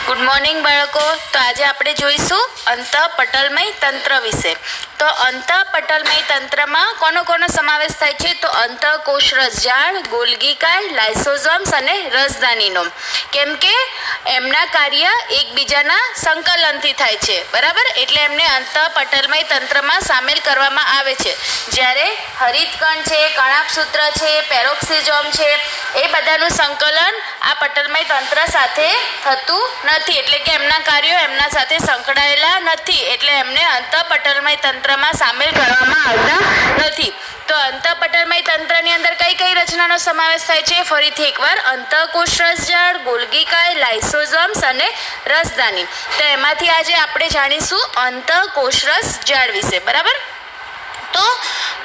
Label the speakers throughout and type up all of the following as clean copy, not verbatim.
Speaker 1: Good morning બાળકો. તો આજે આપણે જોઈશું અંતઃપટલમય તંત્ર વિશે. તો અંતઃપટલમય તંત્રમાં કોનો સમાવેશ થાય છે? તો અંતઃકોષરસ ઝાડ, ગોલ્ગી કાય, લાઇસોઝોમ્સ અને રસધાનીનો. કેમ કે એમના કાર્ય એકબીજાના સંકલનથી થાય છે, બરાબર? એટલે એમને અંતઃપટલમય તંત્રમાં સામેલ કરવામાં આવે છે. જ્યારે હરિતકણ છે, કણાભસૂત્ર છે, પેરોક્સિઝોમ છે, એ બધાનું સંકલન આ પટલમય તંત્ર સાથે થતું નથી. એટલે કે એમના કાર્યો એમના સાથે સંકળાયેલા નથી, એટલે એમને અંતઃપટલમય તંત્રમાં સામેલ કરવામાં આવતા નથી. તો અંતઃપટલમય તંત્રની અંદર કઈ કઈ રચનાનો સમાવેશ થાય છે? ફરીથી એકવાર, અંતઃકોષરસ ઝાડ, ગોલ્ગી કાય, લાઇસોઝોમ્સ અને રસધાની. તો એમાંથી આજે આપણે જાણીશું અંતઃકોષરસ ઝાડ વિશે, બરાબર? તો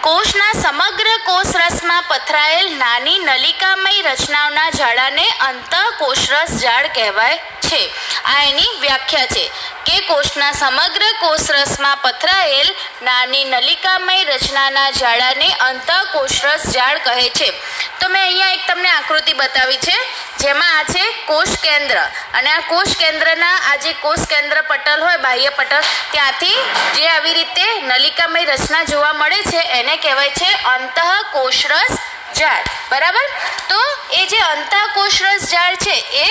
Speaker 1: કોષના સમગ્ર કોષરસમાં પથરાયેલ નાની નલિકામય રચનાઓના ઝાડાને અંતઃકોષરસ ઝાડ કહેવાય છે. આ એની વ્યાખ્યા છે કે કોષના સમગ્ર કોષરસમાં પથરાયેલ નાની નલિકામય રચનાના ઝાડાને અંતઃકોષરસ ઝાડ કહે છે. તો મેં અહીંયા એક તમને આકૃતિ બતાવી છે, જેમાં આ છે કોષ કેન્દ્ર, અને આ કોષ કેન્દ્રના આ જે કોષ કેન્દ્ર પટલ હોય, બાહ્ય પટલ, ત્યાંથી જે આવી રીતે નલિકામય રચના જોવા મળે છે એને કહેવાય છે અંતઃકોષરસ ઝાડ, બરાબર? તો એ જે અંતઃકોષરસ ઝાડ છે એ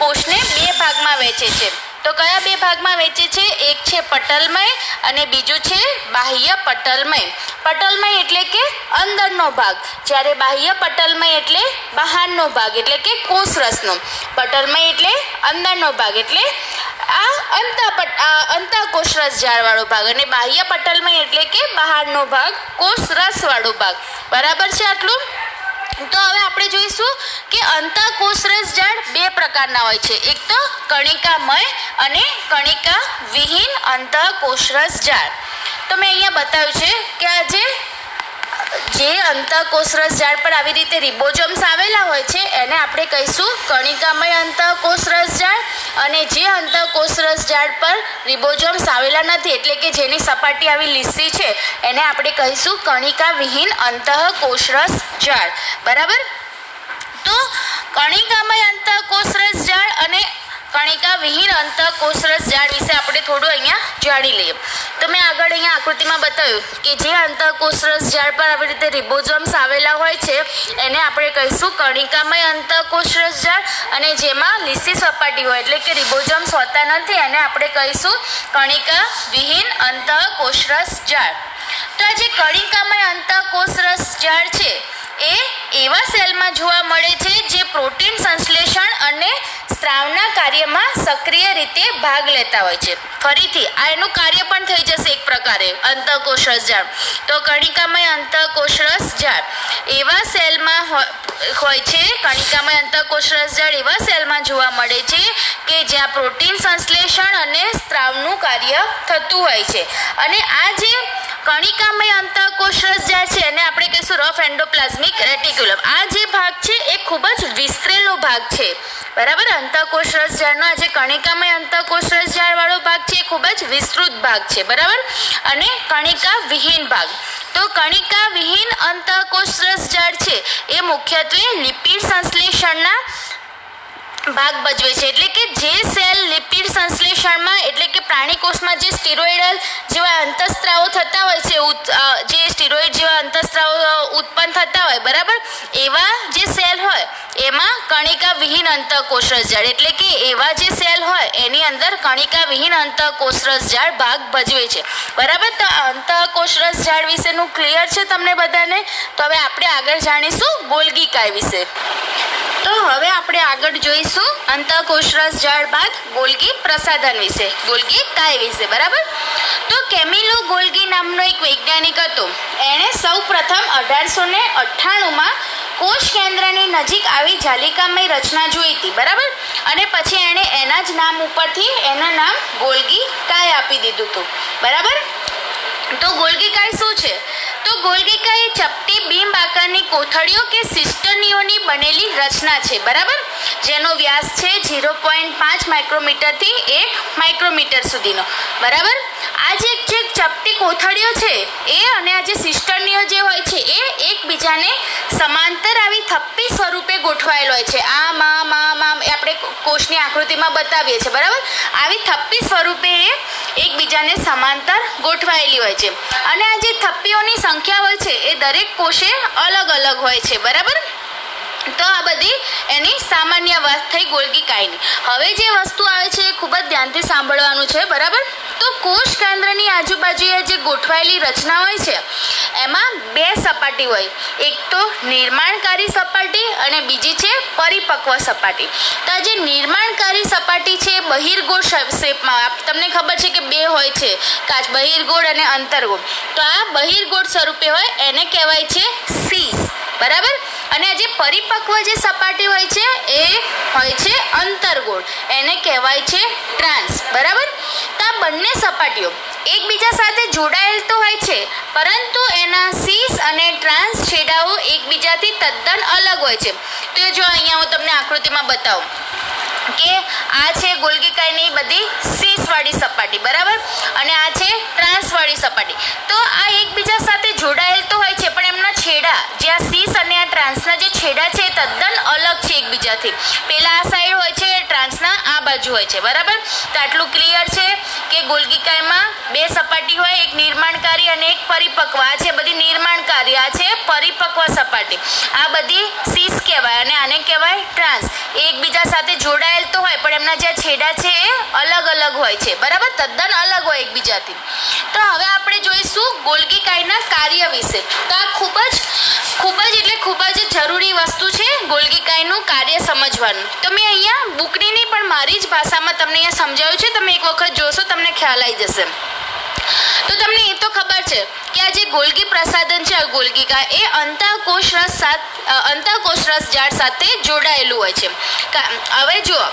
Speaker 1: કોષને બે ભાગમાં વહેંચે છે. તો કયા બે ભાગમાં વહેંચે છે? એક છે પટલમય અને બીજું છે બાહ્ય પટલમય. પટલમય એટલે કે અંદરનો ભાગ, જ્યારે બાહ્ય પટલમય એટલે બહારનો ભાગ, એટલે કે કોષરસનો. પટલમય એટલે અંદરનો ભાગ, એટલે આ અંતઃકોષરસ ઝાડ વાળો ભાગ, અને બાહ્ય પટલમય એટલે કે બહારનો ભાગ, કોષરસ વાળો ભાગ, બરાબર છે આટલું? તો હવે આપણે જોઈશું કે અંતઃકોષરસ ઝાડ બે પ્રકારના હોય છે. એક તો કણિકામય અને કણિકા વિહીન અંતઃકોષરસ ઝાડ. તો મેં અહીંયા બતાવ્યું છે કે આ જે અંતઃકોષરસ ઝાડ પર આવી રીતે રિબોઝોમ્સ આવેલા હોય છે એને આપણે કહીશું કણિકામય અંતઃકોષરસ ઝાડ, અને જે અંતઃકોષરસ ઝાડ પર રિબોઝોમ્સ આવેલા નથી, એટલે કે જેની સપાટી આવી લીસી છે, એને આપણે કહીશું કણિકા વિહીન અંતઃકોષરસ ઝાડ, બરાબર? તો કણિકામય અંતઃકોષરસ ઝાડ અને કણિકા વિહીન અંતઃકોષરસ ઝાડ વિશે આપણે થોડું અહીંયા જાણી લઈએ. તો મેં આગળ અહીંયા આકૃતિમાં બતાવ્યું કે જે અંતઃકોષરસ ઝાડ પર આવી રીતે રિબોઝોમ્સ આવેલા હોય છે એને આપણે કહીશું કણિકામય અંતઃકોષરસ ઝાડ, અને જેમાં લીસી સપાટી હોય એટલે કે રિબોઝોમ્સ હોતા નથી એને આપણે કહીશું કણિકા વિહીન અંતઃકોષરસ ઝાડ. તો આ જે કણિકામય અંતઃકોષરસ ઝાડ છે એ એવા સેલમાં જોવા મળે છે જે પ્રોટીન સંશ્લેષણ અને સ્ત્રાવના કાર્યમાં સક્રિય રીતે ભાગ લેતા હોય છે. ફરીથી આ એનું કાર્ય પણ થઈ જશે એક પ્રકારે અંતઃકોષરસ ઝાડ. તો કણિકામય અંતઃકોષરસ ઝાડ એવા સેલમાં હોય છે, કણિકામય અંતઃકોષરસ ઝાડ એવા સેલમાં જોવા મળે છે કે જ્યાં પ્રોટીન સંશ્લેષણ અને સ્ત્રાવનું કાર્ય થતું હોય છે. અને આ જે કણિકામય અંતઃકોષરસ ઝાડ છે એને આપણે કહીશું રફ એન્ડોપ્લાઝમિક રેટિક્યુલમ. આ જે ભાગ છે એ ખૂબ જ વિસ્તરેલો ભાગ છે, બરાબર? અંતઃકોષરસ ઝાડનો આ જે કણિકામય અંતઃકોષરસ ઝાડ વાળો ભાગ છે એ ખૂબ જ વિસ્તૃત ભાગ છે, બરાબર? અને કણિકા વિહીન ભાગ, તો કણિકા વિહીન અંતઃકોષરસ ઝાડ છે એ મુખ્યત્વે લિપિડ સંશ્લેષણના ભાગ ભજવે છે. એટલે કે જે સેલ લિપિડ સંશ્લેષણમાં, એટલે કે પ્રાણી કોષમાં જે સ્ટીરોઇડલ જેવા અંતઃસ્ત્રાવો થતા હોય છે, જે સ્ટીરોઇડ જેવા અંતઃસ્ત્રાવો ઉત્પન્ન થતા હોય, બરાબર, એવા જે સેલ હોય એમાં કણિકા વિહીન અંતઃકોષરસ ઝાડ, એટલે કે એવા જે સેલ હોય એની અંદર કણિકા વિહીન અંતઃકોષરસ ઝાડ ભાગ ભજવે છે, બરાબર? તો અંતઃકોષરસ ઝાડ વિશેનું ક્લિયર છે તમને બધાને? તો હવે આપણે આગળ જાણીશું ગોલ્ગી કાય વિશે. તો હવે આપણે આગળ જોઈશું અંતઃકોષરસ ઝાડ બાદ ગોલ્ગી પ્રસાધન વિશે, ગોલ્ગી કાય વિશે, બરાબર? તો કેમિલો ગોલ્ગી નામનો એક વૈજ્ઞાનિક હતો. એણે સૌ પ્રથમ 1898માં કોષ કેન્દ્રની નજીક આવી જાલિકામય રચના જોઈ હતી, બરાબર? અને પછી એણે એના જ નામ ઉપરથી એનું નામ ગોલ્ગી કાય આપી દીધું હતું, બરાબર? તો ગોલ્ગી કાય શું છે? તો ગોલ્ગી કાય ચપટી બીંબ આકારની કોથળીઓ કે સિસ્ટર્નીઓની બનેલી રચના છે, બરાબર? જેનો વ્યાસ છે 0.5 માઇક્રોમીટરથી 1 માઇક્રોમીટર સુધીનો, બરાબર? આ જે ચપટી કોથળીઓ છે એ અને આ જે સિસ્ટર્નીઓ જે હોય છે એ એકબીજાને સમાંતર આવી થપ્પી સ્વરૂપે ગોઠવાયેલ હોય છે. આ આપણે કોષની આકૃતિમાં બતાવીએ છીએ, બરાબર. આવી થપ્પી સ્વરૂપે એ એકબીજાને સમાંતર ગોઠવાયેલી હોય છે અને આ જે થપ્પીઓની સંખ્યા હોય છે એ દરેક કોષે અલગ અલગ હોય છે, બરાબર. તો આ બધી એની સામાન્ય વાત થઈ ગોલ્ગી કાયની. હવે જે વસ્તુ આવે છે એ ખૂબ જ ધ્યાનથી સાંભળવાનું છે, બરાબર. તો કોષ કેન્દ્રની આજુબાજુએ જે ગોઠવાયેલી રચના હોય છે એમાં બે સપાટી હોય, એક તો નિર્માણકારી સપાટી અને બીજી છે પરિપક્વ સપાટી. તો આ જે નિર્માણકારી સપાટી છે એ બહિર્ગોળ શેપમાં, તમને ખબર છે કે બે હોય છે કાચ, બહિર્ગોળ અને અંતર્ગોળ. તો આ બહિર્ગોળ સ્વરૂપે હોય એને કહેવાય છે સીસ, બરાબર. અને આ જે પરિપક્વ જે સપાટી હોય છે એ હોય છે અંતર્ગોળ, એને કહેવાય છે ટ્રાન્સ, બરાબર. તો આ બંને સપાટીઓ એકબીજા સાથે જોડાયેલ તો હોય છે પરંતુ એના સીસ અને ટ્રાન્સ છેડાઓ એકબીજાથી તદ્દન અલગ હોય છે. તો જો અહીંયા હું તમને આકૃતિમાં બતાવું કે આ છે ગોલ્ગી કાયની બધી સીસ વાળી સપાટી, બરાબર, અને આ છે ટ્રાન્સ વાળી સપાટી. તો આ એકબીજા સાથે જોડાયેલ તો હોય છે પણ એમના છેડા, જે આ સીસ અને આ ટ્રાન્સના જે છેડા છે એ તદ્દન અલગ છે એકબીજાથી. પેલા આ સાઈડ હોય છે, ટ્રાન્સના આ બાજુ હોય છે, બરાબર. તો આટલું ક્લિયર છે કે ગોલ્ગી કાયમાં બે સપાટી હોય, એક નિર્માણકારી અને એક પરિપક્વ. આ છે બધી નિર્માણકારી, આ છે પરિપક્વ સપાટી. આ બધી સીસ કહેવાય અને આને કહેવાય ટ્રાન્સ. એકબીજા સાથે જોડાયેલ તો હોય પણ એમના જે છેડા છે એ અલગ અલગ હોય છે, બરાબર, તદ્દન અલગ હોય એકબીજાથી. તો હવે આપણે જોઈશું ગોલ્ગી કાયના કાર્ય વિશે. તો આ ખૂબ જ જરૂરી વસ્તુ છે ગોલ્ગી કાયનું કાર્ય સમજવાનું. તો મેં અહીંયા બુકની નહીં પણ મારી જ ભાષામાં તમને અહીંયા સમજાવ્યું છે, તમે એક વખત જોશો તમને ખ્યાલ આવી જશે. તો તમને એ તો ખબર છે કે આ જે ગોલ્ગી પ્રસાધન છે ગોલ્ગી કાય એ અંતઃકોષ રસ જાળ સાથે જોડાયેલું હોય છે. હવે જુઓ,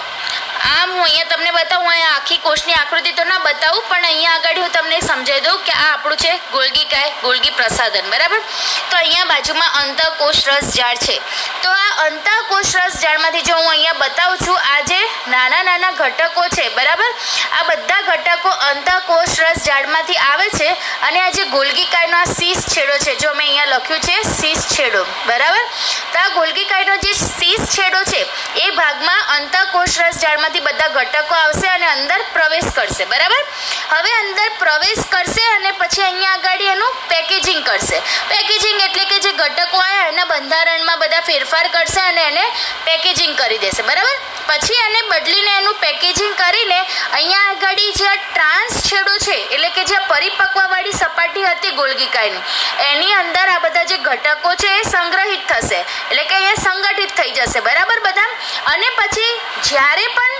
Speaker 1: આમ હું અહીંયા તમને બતાવું, અહીંયા આખી કોષની આકૃતિ તો ના બતાવું પણ અહીંયા આગળ હું તમને સમજાવી દઉં કે આ આપણું છે ગોલ્ગી કાય, ગોલ્ગી પ્રસાધન, બરાબર. તો અહીંયા બાજુમાં અંતઃકોષ રસ જાળ છે. તો આ અંતઃકોષ રસ જાળમાંથી જો હું અહીંયા બતાવું છું, આ જે નાના નાના ઘટકો છે, બરાબર, આ બધા ઘટકો અંતઃકોષ રસ જાળમાંથી આવે છે અને આ જે ગોલ્ગી કાયનો આ સીસ છેડો છે, જો મેં અહીંયા લખ્યું છે સીસ છેડો, બરાબર. તો આ ગોલ્ગી કાયનો જે સીસ છેડો છે એ ભાગમાં અંતઃકોષ રસ જાળમાંથી બધા ઘટકો આવશે અને અંદર પ્રવેશ કરશે, બરાબર. હવે અંદર પ્રવેશ કરશે અને પછી અહીંયા આગળ એનું પેકેજિંગ કરશે. પેકેજિંગ એટલે કે જે ઘટકો આવ્યા એના બંધારણમાં બધા ફેરફાર કરશે અને એને પેકેજિંગ કરી દેશે, બરાબર. પછી એને બદલીને એનું પેકેજિંગ કરીને અહીંયા આગળ જે ટ્રાન્સ છેડો છે એટલે કે જે પરિપક્વવાળી સપાટી હતી ગોલ્ગી કાયની એની અંદર આ બધા જે ઘટકો છે એ સંગ્રહિત થશે, એટલે કે એ સંગઠિત થઈ જશે, બરાબર બધા. અને પછી જ્યારે પણ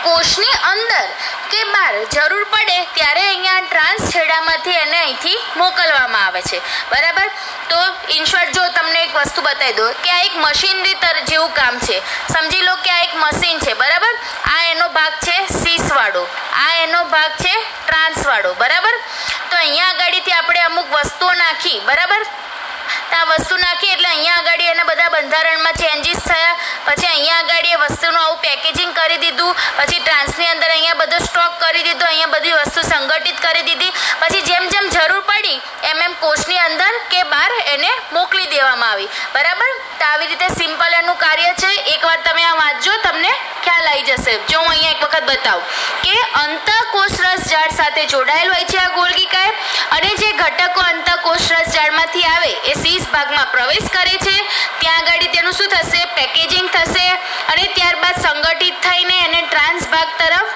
Speaker 1: કોષની અંદર કે બહાર જરૂર પડે ત્યારે અહીંયા ટ્રાન્સ છેડામાંથી એને અહીંથી મોકલવામાં આવે છે, બરાબર. તો ઇન શોર્ટ જો તમને એક વસ્તુ બતાવી દો કે આ એક મશીનરી જેવું કામ છે. સમજી લો કે આ એક મશીન છે, બરાબર. આ એનો ભાગ છે સીસ વાળો, આ એનો ભાગ છે ટ્રાન્સ વાળો, બરાબર. તો અહીંયા આગળથી આપણે અમુક વસ્તુઓ નાખી, બરાબર. આ વસ્તુ નાખી એટલે અહીંયા આગળ એના બધા બંધારણમાં ચેન્જીસ થયા, પછી અહીંયા આગળ એ વસ્તુનું આવું પેકેજિંગ કરી દીધું, પછી ટ્રાન્સની અંદર અહીંયા બધો સ્ટોક કરી દીધો, અહીંયા બધી વસ્તુ સંગઠિત કરી દીધી. પછી જેમ જેમ જરૂર પડી એમ કોષની અંદર કે બહાર એને મોકલી દેવામાં આવી, બરાબર. તો આવી રીતે સિમ્પલ એનું કાર્ય છે. એકવાર તમે આ વાંચજો, તમને ખ્યાલ આવી જશે. જો હું અહીંયા એક વખત બતાવું કે અંતઃકોષ રસ જાળ સાથે જોડાયેલ હોય છે આ ગોલ્ગી કાય અને જે ઘટકો અંતઃકોષ રસ જાળમાંથી આવે એ સીસ ભાગમાં પ્રવેશ કરે છે. ત્યાં આગળ તેનું શું થશે, પેકેજિંગ થશે અને ત્યારબાદ સંગઠિત થઈને એને ટ્રાન્સ ભાગ તરફ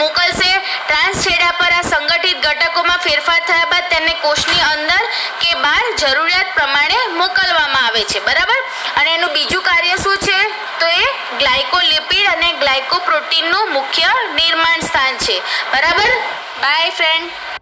Speaker 1: મોકલશે. ટ્રાન્સ છેડા પર આ સંગઠિત ઘટકોમાં ફેરફાર થયા બાદ તેને કોષની અંદર કે બહાર જરૂરિયાત પ્રમાણે મોકલવામાં આવે છે, બરાબર. અને એનું બીજું કાર્ય શું છે તો એ ગ્લાયકોલિપિડ અને ગ્લાયકોપ્રોટીનનું મુખ્ય નિર્માણ સ્થાન છે, બરાબર. By friend.